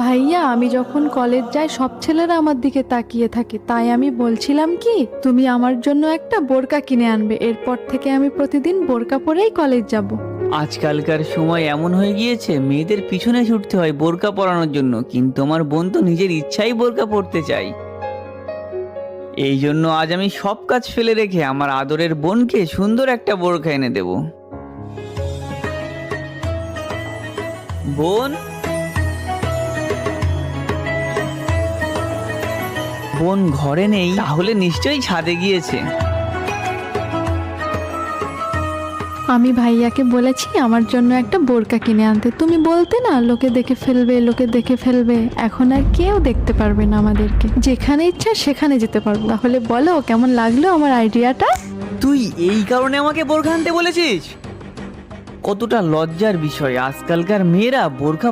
ভাইয়া, আমি যখন কলেজ যাই সব ছেলেরা আমার দিকে তাকিয়ে থাকে, তাই আমি বলছিলাম কি তুমি আমার জন্য একটা বোরকা কিনে আনবে। এরপর থেকে আমি প্রতিদিন বোরকা পরেই কলেজ যাব। আজকালকার সময় এমন হয়ে গিয়েছে, মেয়েদের পিছনে ছুটতে হয় বোরকা পরানোর জন্য, কিন্তু আমার বোন তো নিজের ইচ্ছাই বোরকা পরতে চাই। এই জন্য আজ আমি সব কাজ ফেলে রেখে আমার আদরের বোনকে সুন্দর একটা বোরকা এনে দেব। বোন, বোন ঘরে নেই, তাহলে নিশ্চয়ই ছাদে গিয়েছে। আমি ভাইয়াকে বলেছি আমার জন্য একটা বোরকা কিনে আনতে। তুমি বলতে না লোকে দেখে ফেলবে, লোকে দেখে ফেলবে। এখন আর কেউ দেখতে পারবে না আমাদেরকে, যেখানে ইচ্ছা সেখানে যেতে পারবো। তাহলে বলো কেমন লাগলো আমার আইডিয়াটা? তুই এই কারণে আমাকে বোরখা আনতে বলেছিস? কতটা লজ্জার বিষয়, আজকালকার মেয়েরা বোরখা